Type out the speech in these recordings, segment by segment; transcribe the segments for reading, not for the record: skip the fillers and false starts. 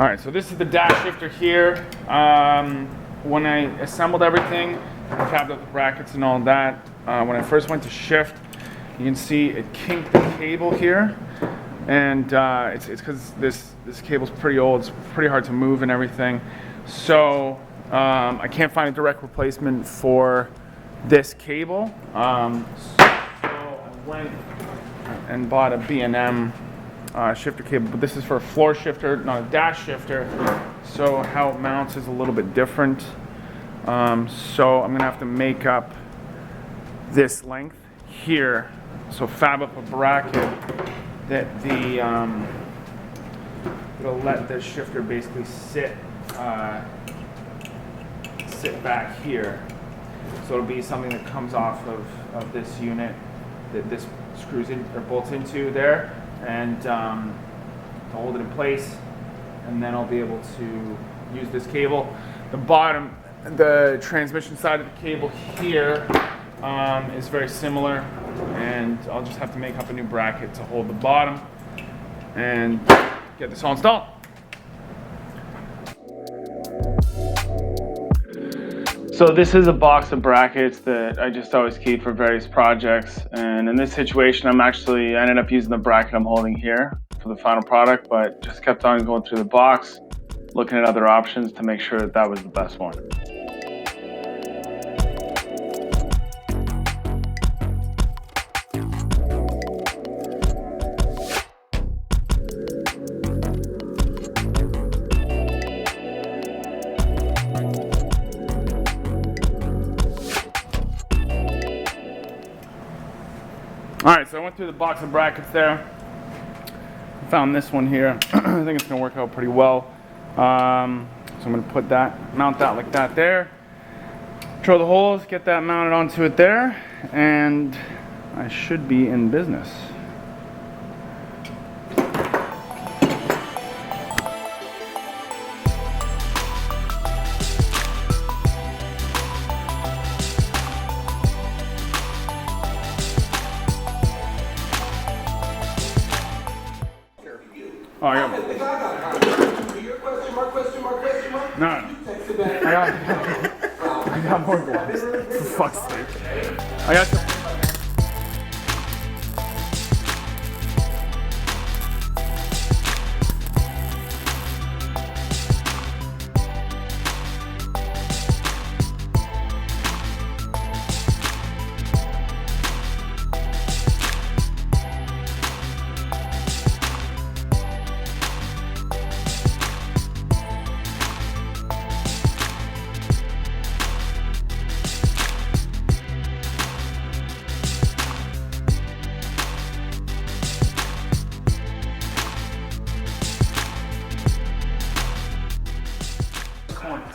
All right, so this is the dash shifter here. When I assembled everything, tabbed up the brackets and all that, when I first went to shift, you can see it kinked the cable here. And it's because this cable's pretty old, it's pretty hard to move and everything. So I can't find a direct replacement for this cable. So I went and bought a B&M shifter cable, but this is for a floor shifter, not a dash shifter. So how it mounts is a little bit different. So I'm gonna have to make up this length here. So fab up a bracket that it'll let the shifter basically sit back here. So it'll be something that comes off of this unit that this screws in or bolts into there, and to hold it in place, and then I'll be able to use this cable. The transmission side of the cable here is very similar, and I'll just have to make up a new bracket to hold the bottom and get this all installed. So this is a box of brackets that I just always keep for various projects, and in this situation I ended up using the bracket I'm holding here for the final product, but just kept on going through the box, looking at other options to make sure that was the best one. All right, so I went through the box of brackets there. Found this one here. I think it's gonna work out pretty well. So I'm gonna mount that like that there. Drill the holes, get that mounted onto it there, and I should be in business. Oh, I got no. I got more gloves. For fuck's sake. I got some.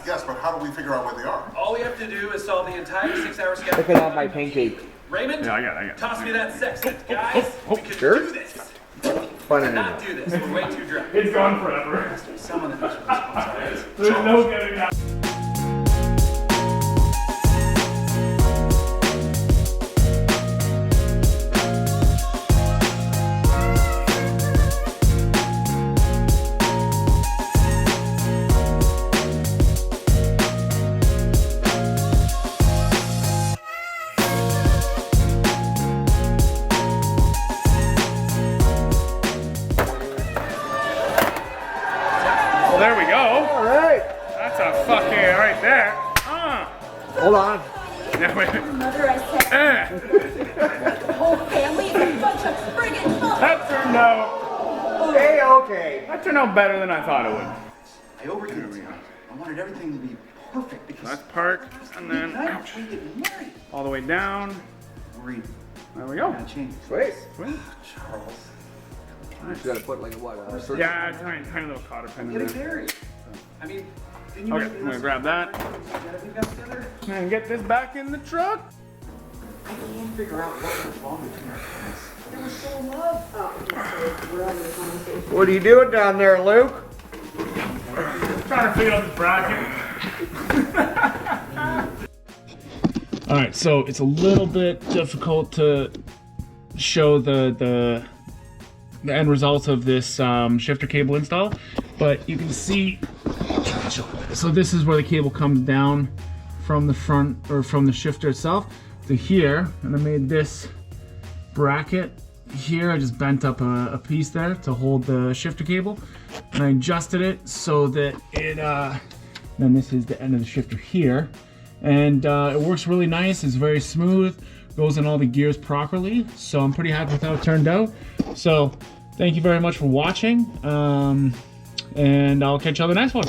Yes, but how do we figure out where they are? All we have to do is solve the entire 6-hour schedule. Look at my pancake. Raymond? Yeah, I got it. Toss me that sextant, guys. We could Sure. do this. Fun Not do this. We're way too dry. It's gone forever. Someone that knows what this is. There's no getting that. Well, there we go. All right. That's a fucking right there. Hold on. Yeah, wait. Mother, I said, the whole family is a bunch of friggin' That turned out. Hey, okay. That turned out better than I thought it would. I overdid it. I wanted everything to be perfect because That's park, and then ouch, all the way down. worried. There we go. Gotta change. Sweet. Sweet. Charles. You gotta put like a circle. Yeah, tiny little cotter pin in Get it there. buried. I mean, didn't you Okay, make I'm gonna grab that we got together? and get this back in the truck. I can't figure out what was wrong between our parents. They were so in love. We're having a conversation. What are you doing down there, Luke? Trying to figure out this bracket. All right, so it's a little bit difficult to show the end result of this shifter cable install, but you can see, so this is where the cable comes down from the front, or from the shifter itself to here, and I made this bracket here. I just bent up a piece there to hold the shifter cable, and I adjusted it so that it, then this is the end of the shifter here, and it works really nice. It's very smooth, goes in all the gears properly, so I'm pretty happy with how it turned out. So thank you very much for watching, and I'll catch you on the next one.